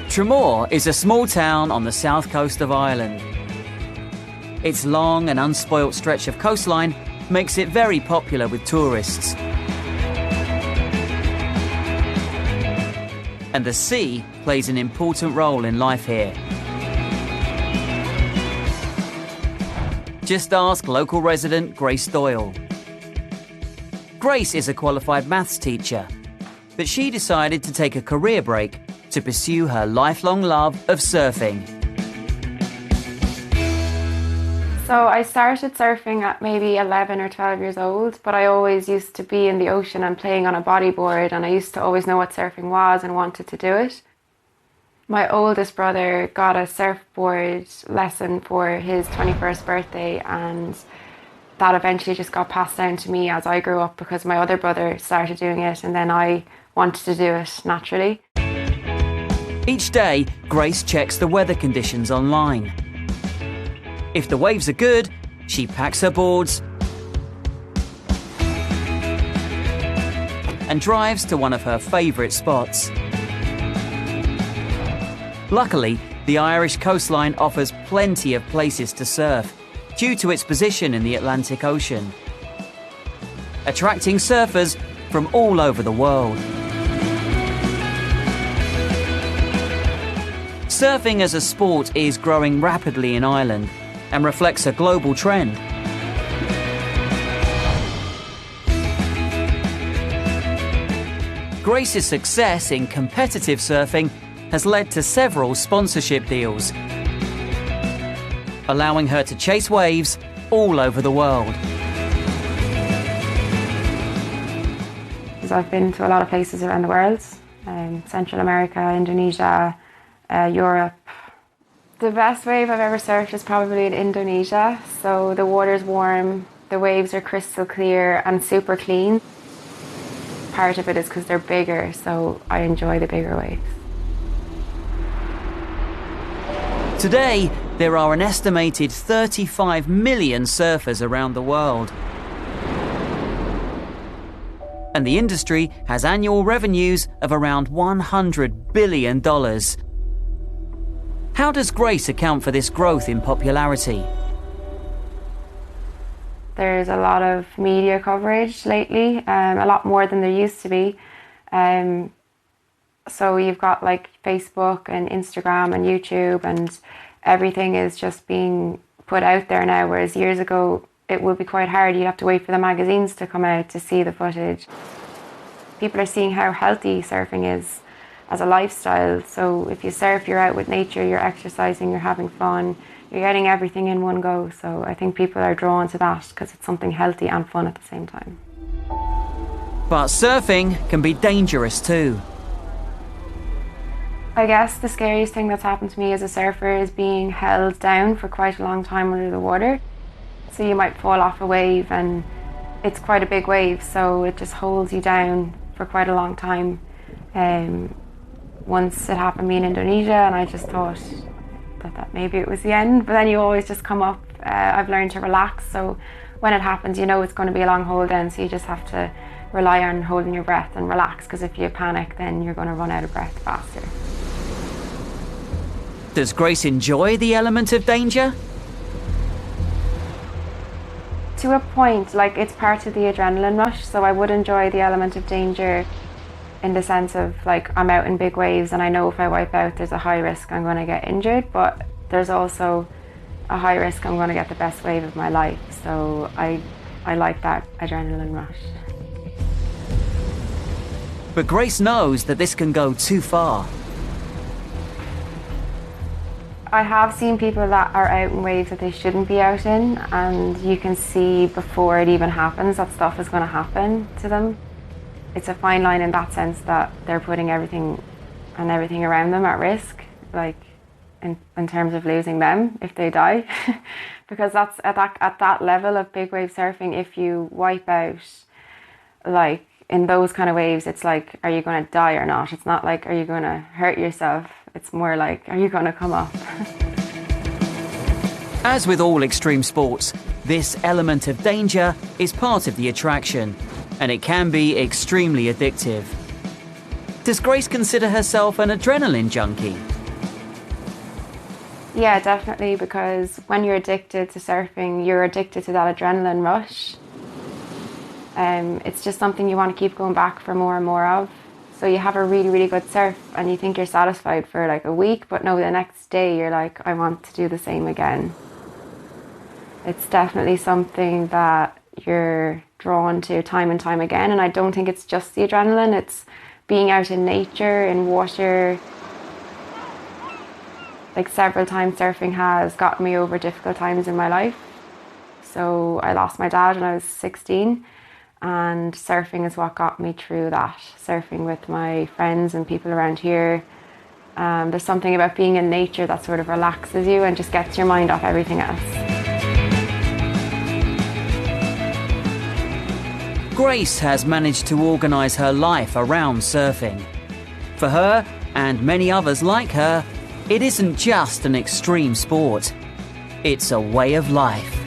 Tramore is a small town on the south coast of Ireland. Its long and unspoilt stretch of coastline makes it very popular with tourists. And the sea plays an important role in life here. Just ask local resident Grace Doyle. Grace is a qualified maths teacher, but she decided to take a career break to pursue her lifelong love of surfing. So I started surfing at maybe 11 or 12 years old, but I always used to be in the ocean and playing on a bodyboard, and I used to always know what surfing was and wanted to do it. My oldest brother got a surfboard lesson for his 21st birthday, and that eventually just got passed down to me as I grew up because my other brother started doing it and then I wanted to do it naturally. Each day, Grace checks the weather conditions online. If the waves are good, she packs her boards and drives to one of her favourite spots. Luckily, the Irish coastline offers plenty of places to surf due to its position in the Atlantic Ocean, attracting surfers from all over the world. Surfing as a sport is growing rapidly in Ireland and reflects a global trend. Grace's success in competitive surfing has led to several sponsorship deals, allowing her to chase waves all over the world. I've been to a lot of places around the world, Central America, Indonesia, Europe. The best wave I've ever surfed is probably in Indonesia. So the water's warm, the waves are crystal clear and super clean. Part of it is because they're bigger, so I enjoy the bigger waves. Today, there are an estimated 35 million surfers around the world. And the industry has annual revenues of around $100 billion. How does Grace account for this growth in popularity? There's a lot of media coverage lately, a lot more than there used to be. So you've got like Facebook and Instagram and YouTube, and everything is just being put out there now, whereas years ago it would be quite hard. You'd have to wait for the magazines to come out to see the footage. People are seeing how healthy surfing is as a lifestyle. So if you surf, you're out with nature, you're exercising, you're having fun, you're getting everything in one go. So I think people are drawn to that because it's something healthy and fun at the same time. But surfing can be dangerous too. I guess the scariest thing that's happened to me as a surfer is being held down for quite a long time under the water. So you might fall off a wave, and it's quite a big wave, so it just holds you down for quite a long time. Once it happened to me in Indonesia, and I just thought that maybe it was the end, but then you always just come up. I've learned to relax, so when it happens, you know it's going to be a long hold down, so you just have to rely on holding your breath and relax, because if you panic, then you're going to run out of breath faster. Does Grace enjoy the element of danger? To a point, like it's part of the adrenaline rush, so I would enjoy the element of danger in the sense of like I'm out in big waves and I know if I wipe out there's a high risk I'm going to get injured, but there's also a high risk I'm going to get the best wave of my life, so I like that adrenaline rush. But Grace knows that this can go too far. I have seen people that are out in waves that they shouldn't be out in, and you can see before it even happens that stuff is going to happen to them. It's a fine line in that sense that they're putting everything around them at risk, like in terms of losing them if they die. Because that's at that level of big wave surfing, if you wipe out, like in those kind of waves, it's like, are you going to die or not? It's not like, are you going to hurt yourself? It's more like, are you going to come up? As with all extreme sports, this element of danger is part of the attraction, and it can be extremely addictive. Does Grace consider herself an adrenaline junkie? Yeah, definitely, because when you're addicted to surfing, you're addicted to that adrenaline rush. It's just something you want to keep going back for more and more of. So you have a really, really good surf and you think you're satisfied for like a week, but no, the next day you're like, I want to do the same again. It's definitely something that you're drawn to time and time again, and I don't think it's just the adrenaline, it's being out in nature, in water. Like several times surfing has gotten me over difficult times in my life. So I lost my dad when I was 16, and surfing is what got me through that. Surfing with my friends and people around here. There's something about being in nature that sort of relaxes you and just gets your mind off everything else. Grace has managed to organise her life around surfing. For her, and many others like her, it isn't just an extreme sport. It's a way of life.